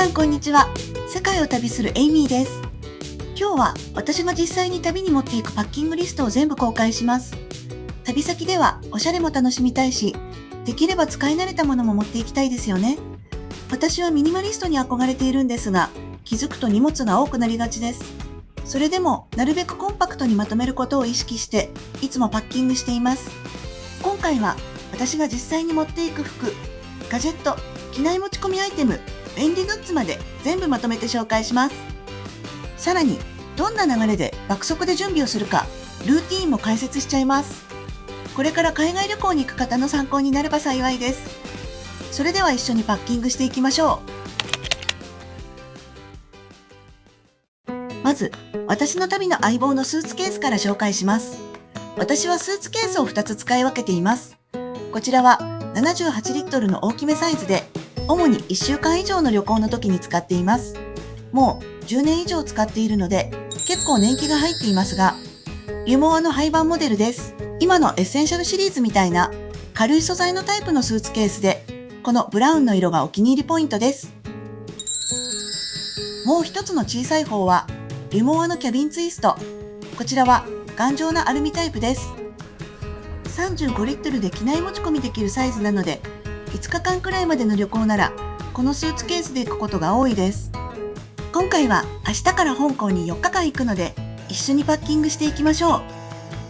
さんこんにちは。世界を旅するエイミーです。今日は私が実際に旅に持っていくパッキングリストを全部公開します。旅先ではおしゃれも楽しみたいし、できれば使い慣れたものも持っていきたいですよね。私はミニマリストに憧れているんですが、気づくと荷物が多くなりがちです。それでもなるべくコンパクトにまとめることを意識して、いつもパッキングしています。今回は私が実際に持っていく服、ガジェット、機内持ち込みアイテム、便利グッズまで全部まとめて紹介します。さらに、どんな流れで爆速で準備をするか、ルーティーンも解説しちゃいます。これから海外旅行に行く方の参考になれば幸いです。それでは一緒にパッキングしていきましょう。まず、私の旅の相棒のスーツケースから紹介します。私はスーツケースを2つ使い分けています。こちらは78リットルの大きめサイズで、主に1週間以上の旅行の時に使っています。もう10年以上使っているので、結構年季が入っていますが、リュモアの廃盤モデルです。今のエッセンシャルシリーズみたいな軽い素材のタイプのスーツケースで、このブラウンの色がお気に入りポイントです。もう一つの小さい方は、リュモアのキャビンツイスト。こちらは頑丈なアルミタイプです。35リットルで機内持ち込みできるサイズなので、5日間くらいまでの旅行なら、このスーツケースで行くことが多いです。今回は明日から香港に4日間行くので、一緒にパッキングしていきましょう。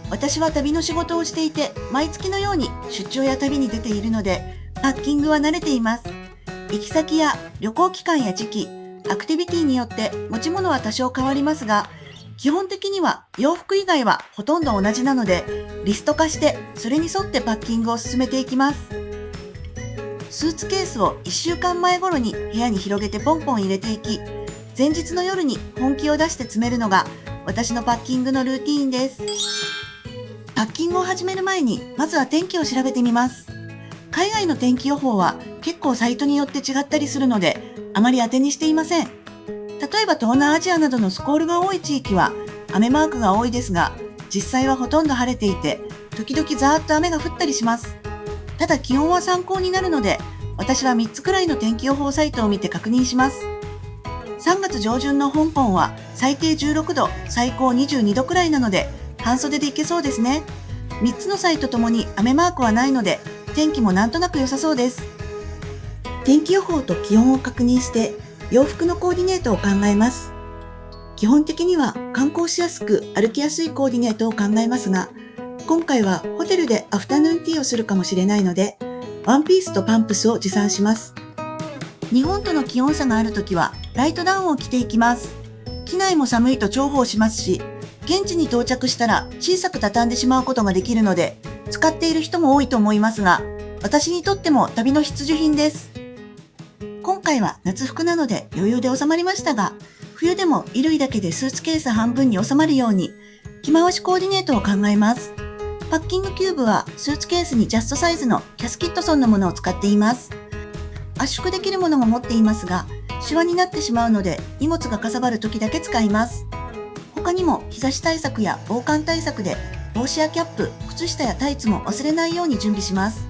私は旅の仕事をしていて、毎月のように出張や旅に出ているので、パッキングは慣れています。行き先や旅行期間や時期、アクティビティによって持ち物は多少変わりますが、基本的には洋服以外はほとんど同じなので、リスト化してそれに沿ってパッキングを進めていきます。スーツケースを1週間前頃に部屋に広げてポンポン入れていき、前日の夜に本気を出して詰めるのが私のパッキングのルーティーンです。パッキングを始める前にまずは天気を調べてみます。海外の天気予報は結構サイトによって違ったりするので、あまり当てにしていません。例えば東南アジアなどのスコールが多い地域は雨マークが多いですが、実際はほとんど晴れていて、時々ザーッと雨が降ったりします。ただ気温は参考になるので、私は3つくらいの天気予報サイトを見て確認します。3月上旬の香港は最低16度、最高22度くらいなので、半袖で行けそうですね。3つのサイトともに雨マークはないので、天気もなんとなく良さそうです。天気予報と気温を確認して、洋服のコーディネートを考えます。基本的には観光しやすく歩きやすいコーディネートを考えますが、今回はホテルでアフタヌーンティーをするかもしれないので、ワンピースとパンプスを持参します。日本との気温差があるときはライトダウンを着ていきます。機内も寒いと重宝しますし、現地に到着したら小さく畳んでしまうことができるので、使っている人も多いと思いますが、私にとっても旅の必需品です。今回は夏服なので余裕で収まりましたが、冬でも衣類だけでスーツケース半分に収まるように、着回しコーディネートを考えます。パッキングキューブはスーツケースにジャストサイズのキャスキットソンのものを使っています。圧縮できるものも持っていますが、シワになってしまうので荷物がかさばる時だけ使います。他にも日差し対策や防寒対策で帽子やキャップ、靴下やタイツも忘れないように準備します。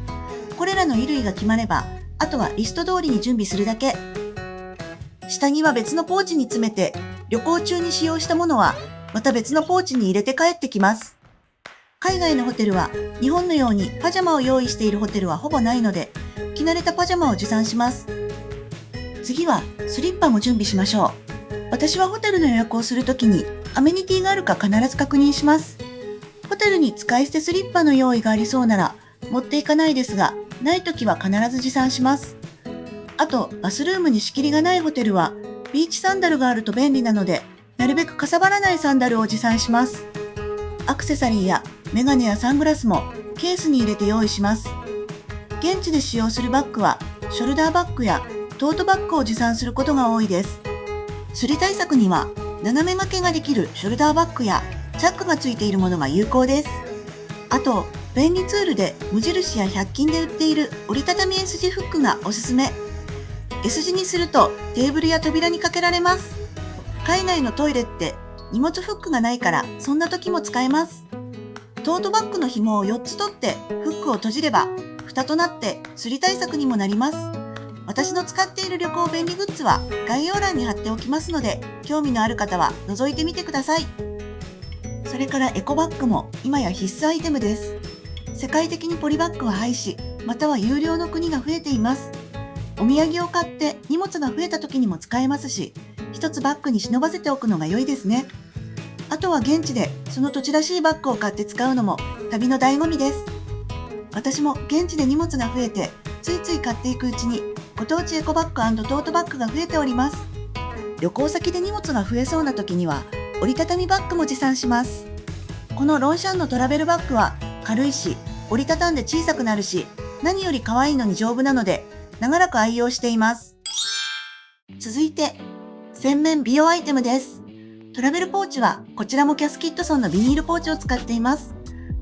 これらの衣類が決まれば、あとはリスト通りに準備するだけ。下着は別のポーチに詰めて、旅行中に使用したものはまた別のポーチに入れて帰ってきます。海外のホテルは日本のようにパジャマを用意しているホテルはほぼないので、着慣れたパジャマを持参します。次はスリッパも準備しましょう。私はホテルの予約をするときにアメニティがあるか必ず確認します。ホテルに使い捨てスリッパの用意がありそうなら持っていかないですが、ないときは必ず持参します。あと、バスルームに仕切りがないホテルはビーチサンダルがあると便利なので、なるべくかさばらないサンダルを持参します。アクセサリーやメガネやサングラスもケースに入れて用意します。現地で使用するバッグはショルダーバッグやトートバッグを持参することが多いです。すり対策には斜め掛けができるショルダーバッグやチャックがついているものが有効です。あと、便利ツールで無印や100均で売っている折りたたみ S 字フックがおすすめ。S 字にするとテーブルや扉にかけられます。海外のトイレって荷物フックがないからそんな時も使えます。トートバッグの紐を4つ取ってフックを閉じれば蓋となってすり対策にもなります。私の使っている旅行便利グッズは概要欄に貼っておきますので、興味のある方は覗いてみてください。それからエコバッグも今や必須アイテムです。世界的にポリバッグは廃止、または有料の国が増えています。お土産を買って荷物が増えた時にも使えますし、一つバッグに忍ばせておくのが良いですね。あとは現地でその土地らしいバッグを買って使うのも旅の醍醐味です。私も現地で荷物が増えて、ついつい買っていくうちにご当地エコバッグ&トートバッグが増えております。旅行先で荷物が増えそうな時には折りたたみバッグも持参します。このロンシャンのトラベルバッグは軽いし、折りたたんで小さくなるし、何より可愛いのに丈夫なので長らく愛用しています。続いて、洗面美容アイテムです。トラベルポーチはこちらもキャスキットソンのビニールポーチを使っています。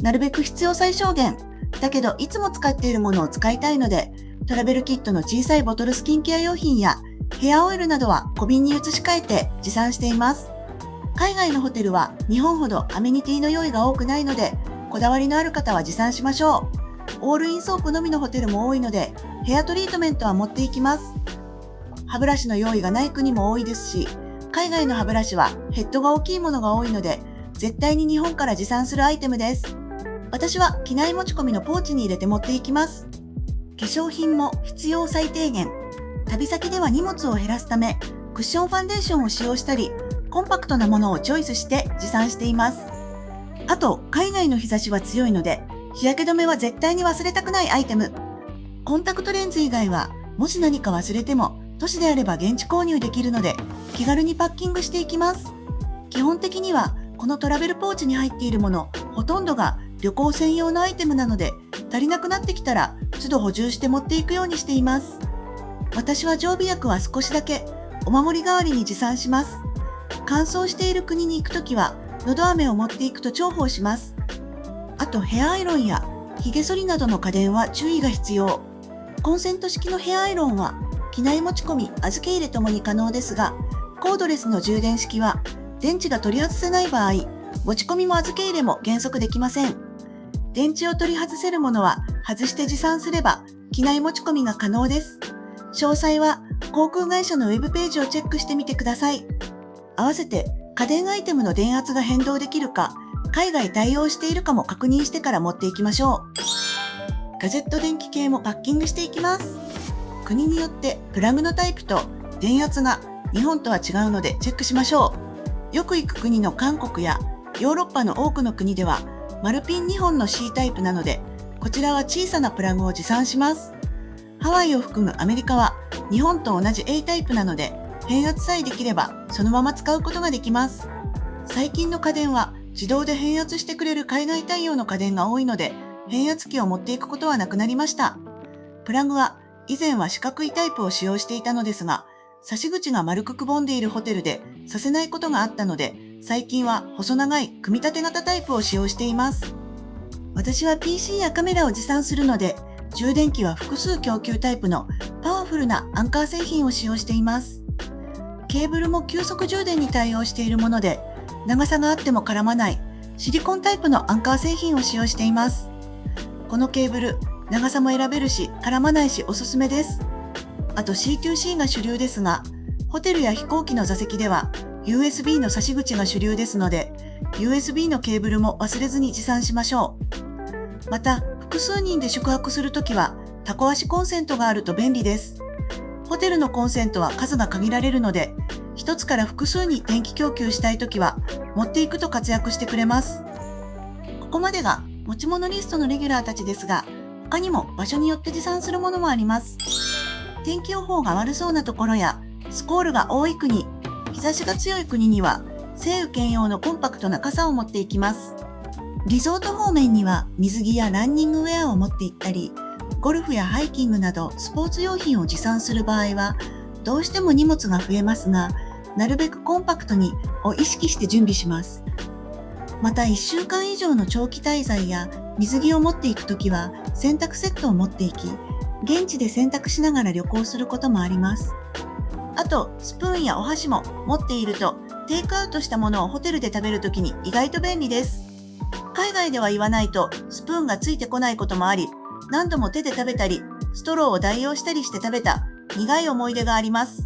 なるべく必要最小限、だけどいつも使っているものを使いたいので、トラベルキットの小さいボトルスキンケア用品やヘアオイルなどは小瓶に移し替えて持参しています。海外のホテルは日本ほどアメニティの用意が多くないので、こだわりのある方は持参しましょう。オールインソープのみのホテルも多いので、ヘアトリートメントは持っていきます。歯ブラシの用意がない国も多いですし、海外の歯ブラシはヘッドが大きいものが多いので、絶対に日本から持参するアイテムです。私は機内持ち込みのポーチに入れて持っていきます。化粧品も必要最低限。旅先では荷物を減らすため、クッションファンデーションを使用したり、コンパクトなものをチョイスして持参しています。あと、海外の日差しは強いので、日焼け止めは絶対に忘れたくないアイテム。コンタクトレンズ以外は、もし何か忘れても、都市であれば現地購入できるので、気軽にパッキングしていきます。基本的には、このトラベルポーチに入っているもの、ほとんどが旅行専用のアイテムなので、足りなくなってきたら、都度補充して持っていくようにしています。私は常備薬は少しだけ、お守り代わりに持参します。乾燥している国に行くときは、のど飴を持っていくと重宝します。あとヘアアイロンや髭剃りなどの家電は注意が必要。コンセント式のヘアアイロンは機内持ち込み、預け入れともに可能ですが、コードレスの充電式は電池が取り外せない場合、持ち込みも預け入れも原則できません。電池を取り外せるものは外して持参すれば機内持ち込みが可能です。詳細は航空会社のウェブページをチェックしてみてください。合わせて家電アイテムの電圧が変動できるか、海外対応しているかも確認してから持っていきましょう。ガジェット電気系もパッキングしていきます。国によってプラグのタイプと電圧が日本とは違うのでチェックしましょう。よく行く国の韓国やヨーロッパの多くの国では丸ピン2本の C タイプなので、こちらは小さなプラグを持参します。ハワイを含むアメリカは日本と同じ A タイプなので、変圧さえできればそのまま使うことができます。最近の家電は自動で変圧してくれる海外対応の家電が多いので、変圧器を持っていくことはなくなりました。プラグは以前は四角いタイプを使用していたのですが、差し口が丸くくぼんでいるホテルでさせないことがあったので、最近は細長い組み立て型タイプを使用しています。私は PC やカメラを持参するので、充電器は複数供給タイプのパワフルなアンカー製品を使用しています。ケーブルも急速充電に対応しているもので、長さがあっても絡まないシリコンタイプのアンカー製品を使用しています。このケーブル、長さも選べるし絡まないしおすすめです。あと C2C が主流ですが、ホテルや飛行機の座席では USB の差し口が主流ですので、USB のケーブルも忘れずに持参しましょう。また、複数人で宿泊するときはタコ足コンセントがあると便利です。ホテルのコンセントは数が限られるので、一つから複数に電気供給したいときは持っていくと活躍してくれます。ここまでが持ち物リストのレギュラーたちですが、他にも場所によって持参するものもあります。天気予報が悪そうなところやスコールが多い国、日差しが強い国には晴雨兼用のコンパクトな傘を持っていきます。リゾート方面には水着やランニングウェアを持って行ったり、ゴルフやハイキングなどスポーツ用品を持参する場合はどうしても荷物が増えますが、なるべくコンパクトにを意識して準備します。また1週間以上の長期滞在や水着を持っていくときは洗濯セットを持っていき、現地で洗濯しながら旅行することもあります。あとスプーンやお箸も持っていると、テイクアウトしたものをホテルで食べるときに意外と便利です。海外では言わないとスプーンがついてこないこともあり、何度も手で食べたり、ストローを代用したりして食べた苦い思い出があります。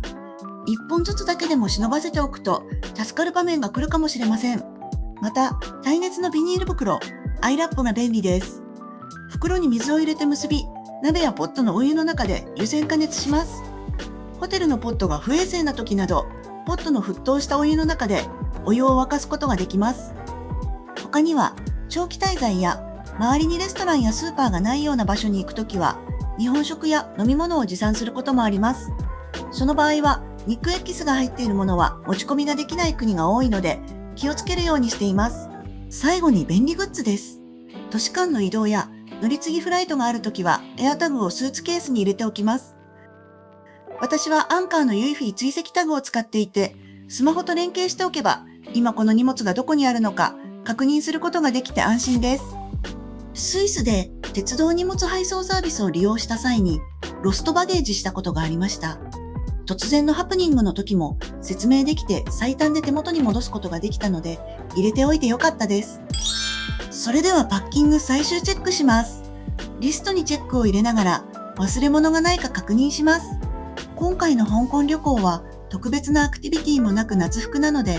1本ずつだけでも忍ばせておくと助かる場面が来るかもしれません。また、耐熱のビニール袋、アイラップが便利です。袋に水を入れて結び、鍋やポットのお湯の中で湯煎加熱します。ホテルのポットが不衛生な時など、ポットの沸騰したお湯の中でお湯を沸かすことができます。他には、長期滞在や周りにレストランやスーパーがないような場所に行くときは、日本食や飲み物を持参することもあります。その場合は、肉エキスが入っているものは持ち込みができない国が多いので、気をつけるようにしています。最後に便利グッズです。都市間の移動や乗り継ぎフライトがあるときは、エアタグをスーツケースに入れておきます。私はアンカーのユイフィ追跡タグを使っていて、スマホと連携しておけば、今この荷物がどこにあるのか確認することができて安心です。スイスで鉄道荷物配送サービスを利用した際にロストバゲージしたことがありました。突然のハプニングの時も説明できて最短で手元に戻すことができたので入れておいてよかったです。それではパッキング最終チェックします。リストにチェックを入れながら忘れ物がないか確認します。今回の香港旅行は特別なアクティビティもなく夏服なので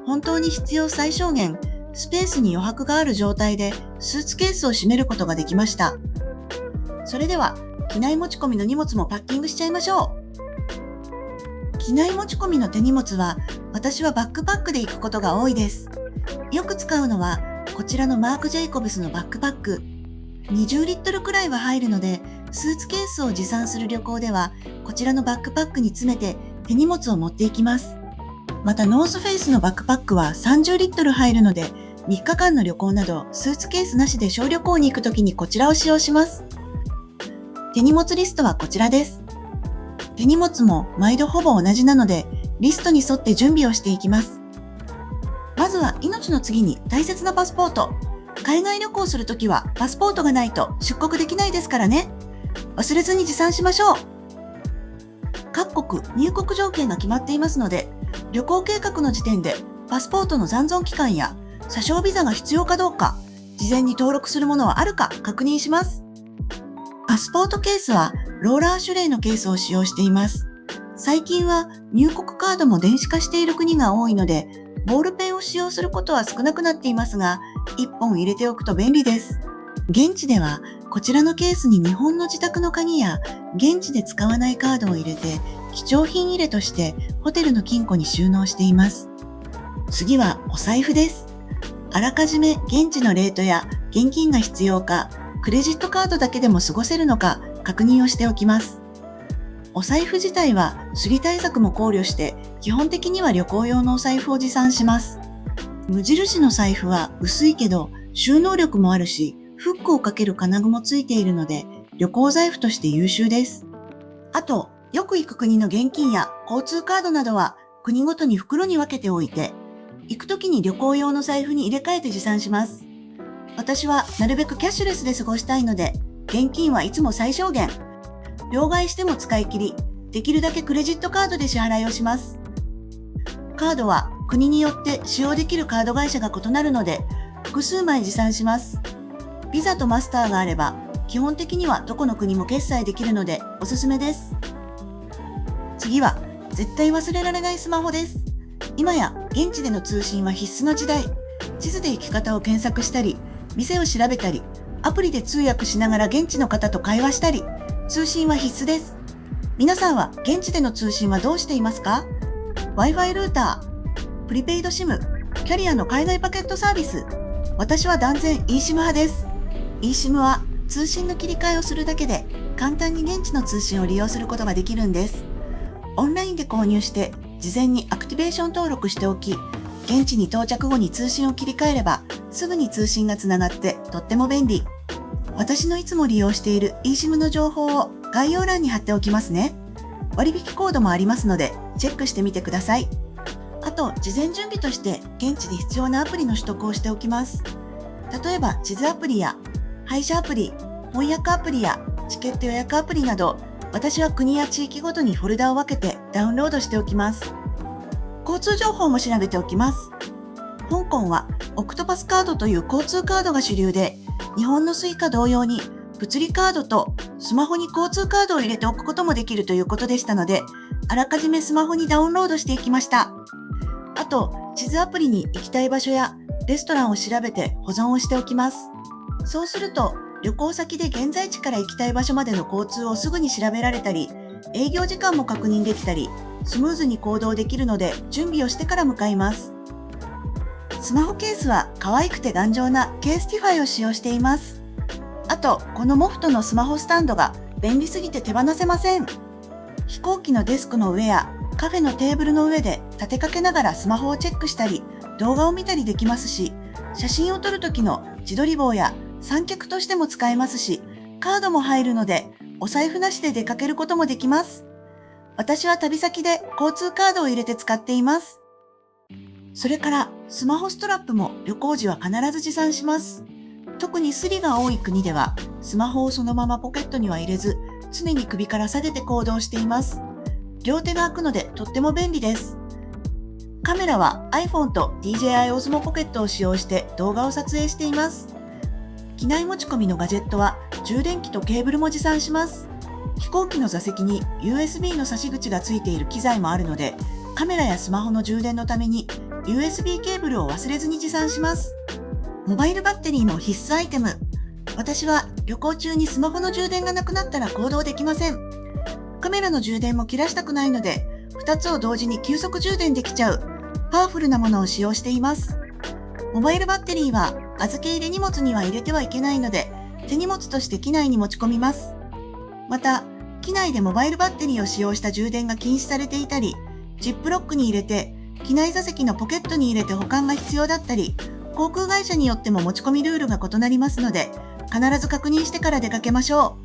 本当に必要最小限スペースに余白がある状態でスーツケースを閉めることができました。それでは機内持ち込みの荷物もパッキングしちゃいましょう。機内持ち込みの手荷物は私はバックパックで行くことが多いです。よく使うのはこちらのマーク・ジェイコブスのバックパック。20リットルくらいは入るのでスーツケースを持参する旅行ではこちらのバックパックに詰めて手荷物を持っていきます。またノースフェイスのバックパックは30リットル入るので3日間の旅行などスーツケースなしで小旅行に行くときにこちらを使用します。手荷物リストはこちらです。手荷物も毎度ほぼ同じなのでリストに沿って準備をしていきます。まずは命の次に大切なパスポート。海外旅行するときはパスポートがないと出国できないですからね。忘れずに持参しましょう。各国入国条件が決まっていますので、旅行計画の時点でパスポートの残存期間や査証ビザが必要かどうか、事前に登録するものはあるか確認します。パスポートケースはローラーシュレイのケースを使用しています。最近は入国カードも電子化している国が多いので、ボールペンを使用することは少なくなっていますが、1本入れておくと便利です。現地ではこちらのケースに日本の自宅の鍵や現地で使わないカードを入れて貴重品入れとしてホテルの金庫に収納しています。次はお財布です。あらかじめ現地のレートや現金が必要か、クレジットカードだけでも過ごせるのか確認をしておきます。お財布自体はすり対策も考慮して基本的には旅行用のお財布を持参します。無印の財布は薄いけど収納力もあるし、フックをかける金具もついているので旅行財布として優秀です。あと、よく行く国の現金や交通カードなどは国ごとに袋に分けておいて、行く時に旅行用の財布に入れ替えて持参します。私はなるべくキャッシュレスで過ごしたいので、現金はいつも最小限。両替しても使い切り、できるだけクレジットカードで支払いをします。カードは国によって使用できるカード会社が異なるので、複数枚持参します。ビザとマスターがあれば、基本的にはどこの国も決済できるのでおすすめです。次は、絶対忘れられないスマホです。今や現地での通信は必須の時代。地図で行き方を検索したり、店を調べたり、アプリで通訳しながら現地の方と会話したり、通信は必須です。皆さんは現地での通信はどうしていますか？ Wi-Fi ルーター、プリペイド SIM、キャリアの海外パケットサービス。私は断然 eSIM 派です。eSIM は通信の切り替えをするだけで簡単に現地の通信を利用することができるんです。オンラインで購入して事前にアクティベーション登録しておき、現地に到着後に通信を切り替えればすぐに通信がつながってとっても便利。私のいつも利用している eSIM の情報を概要欄に貼っておきますね。割引コードもありますのでチェックしてみてください。あと、事前準備として現地で必要なアプリの取得をしておきます。例えば地図アプリや配車アプリ、翻訳アプリやチケット予約アプリなど、私は国や地域ごとにフォルダを分けてダウンロードしておきます。交通情報も調べておきます。香港はオクトパスカードという交通カードが主流で、日本のスイカ同様に物理カードとスマホに交通カードを入れておくこともできるということでしたので、あらかじめスマホにダウンロードしていきました。あと、地図アプリに行きたい場所やレストランを調べて保存をしておきます。そうすると、旅行先で現在地から行きたい場所までの交通をすぐに調べられたり、営業時間も確認できたり、スムーズに行動できるので準備をしてから向かいます。スマホケースは可愛くて頑丈なケースティファイを使用しています。あと、このモフトのスマホスタンドが便利すぎて手放せません。飛行機のデスクの上やカフェのテーブルの上で立てかけながらスマホをチェックしたり、動画を見たりできますし、写真を撮る時の自撮り棒や三脚としても使えますし、カードも入るので、お財布なしで出かけることもできます。私は旅先で交通カードを入れて使っています。それからスマホストラップも旅行時は必ず持参します。特にスリが多い国ではスマホをそのままポケットには入れず、常に首から下げて行動しています。両手が空くのでとっても便利です。カメラは iPhone と DJI Osmo Pocket を使用して動画を撮影しています。機内持ち込みのガジェットは充電器とケーブルも持参します。飛行機の座席に USB の差し口がついている機材もあるので、カメラやスマホの充電のために USB ケーブルを忘れずに持参します。モバイルバッテリーも必須アイテム。私は旅行中にスマホの充電がなくなったら行動できません。カメラの充電も切らしたくないので、2つを同時に急速充電できちゃうパワフルなものを使用しています。モバイルバッテリーは預け入れ荷物には入れてはいけないので、手荷物として機内に持ち込みます。また、機内でモバイルバッテリーを使用した充電が禁止されていたり、ジップロックに入れて、機内座席のポケットに入れて保管が必要だったり、航空会社によっても持ち込みルールが異なりますので、必ず確認してから出かけましょ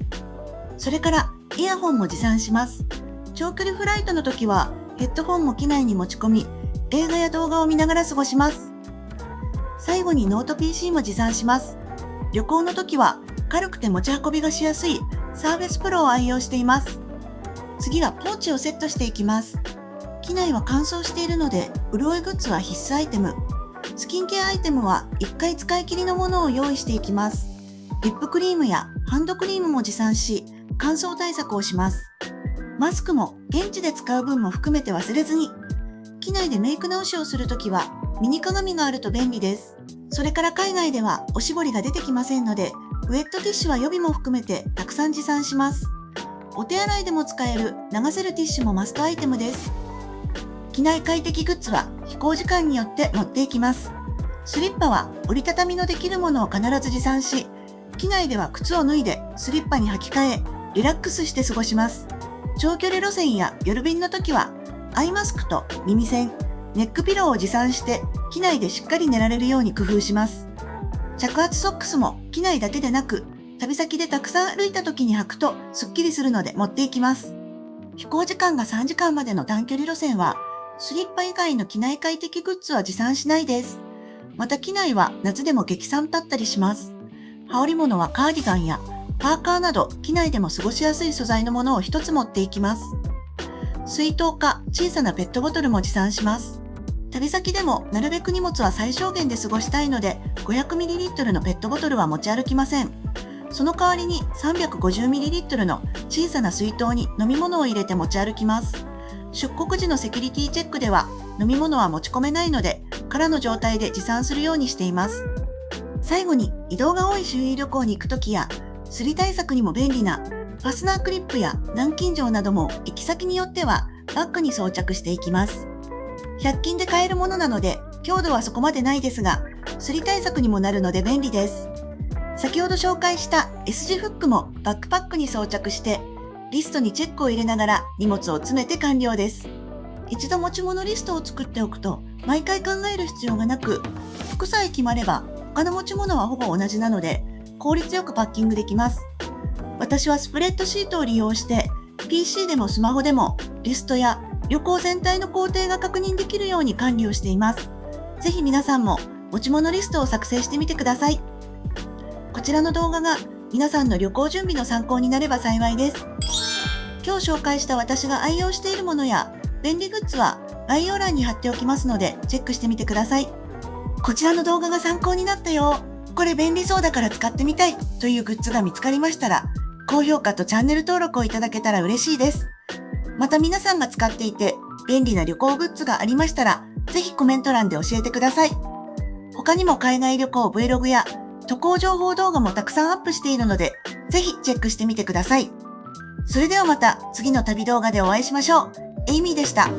う。それから、イヤホンも持参します。長距離フライトの時は、ヘッドホンも機内に持ち込み、映画や動画を見ながら過ごします。最後にノート PC も持参します。旅行の時は軽くて持ち運びがしやすいサーフェスプロを愛用しています。次はポーチをセットしていきます。機内は乾燥しているので、潤いグッズは必須アイテム。スキンケアアイテムは1回使い切りのものを用意していきます。リップクリームやハンドクリームも持参し、乾燥対策をします。マスクも現地で使う分も含めて忘れずに。機内でメイク直しをするときはミニ鏡があると便利です。それから海外ではおしぼりが出てきませんので、ウェットティッシュは予備も含めてたくさん持参します。お手洗いでも使える流せるティッシュもマストアイテムです。機内快適グッズは飛行時間によって持っていきます。スリッパは折りたたみのできるものを必ず持参し、機内では靴を脱いでスリッパに履き替え、リラックスして過ごします。長距離路線や夜便の時は、アイマスクと耳栓、ネックピローを持参して機内でしっかり寝られるように工夫します。着圧ソックスも機内だけでなく、旅先でたくさん歩いた時に履くとスッキリするので持っていきます。飛行時間が3時間までの短距離路線は、スリッパ以外の機内快適グッズは持参しないです。また機内は夏でも激寒だったりします。羽織物はカーディガンやパーカーなど機内でも過ごしやすい素材のものを一つ持っていきます。水筒か小さなペットボトルも持参します。旅先でもなるべく荷物は最小限で過ごしたいので 500ml のペットボトルは持ち歩きません。その代わりに 350ml の小さな水筒に飲み物を入れて持ち歩きます。出国時のセキュリティチェックでは飲み物は持ち込めないので空の状態で持参するようにしています。最後に移動が多い周囲旅行に行くときやすり対策にも便利なファスナークリップや南京錠なども行き先によってはバッグに装着していきます。100均で買えるものなので強度はそこまでないですが、すり対策にもなるので便利です。先ほど紹介した S 字フックもバックパックに装着してリストにチェックを入れながら荷物を詰めて完了です。一度持ち物リストを作っておくと毎回考える必要がなく、服さえ決まれば他の持ち物はほぼ同じなので効率よくパッキングできます。私はスプレッドシートを利用して PC でもスマホでもリストや旅行全体の工程が確認できるように管理をしています。ぜひ皆さんも持ち物リストを作成してみてください。こちらの動画が皆さんの旅行準備の参考になれば幸いです。今日紹介した私が愛用しているものや便利グッズは概要欄に貼っておきますのでチェックしてみてください。こちらの動画が参考になったよ、これ便利そうだから使ってみたいというグッズが見つかりましたら、高評価とチャンネル登録をいただけたら嬉しいです。また皆さんが使っていて便利な旅行グッズがありましたら、ぜひコメント欄で教えてください。他にも海外旅行 Vlog や渡航情報動画もたくさんアップしているので、ぜひチェックしてみてください。それではまた次の旅動画でお会いしましょう。エイミーでした。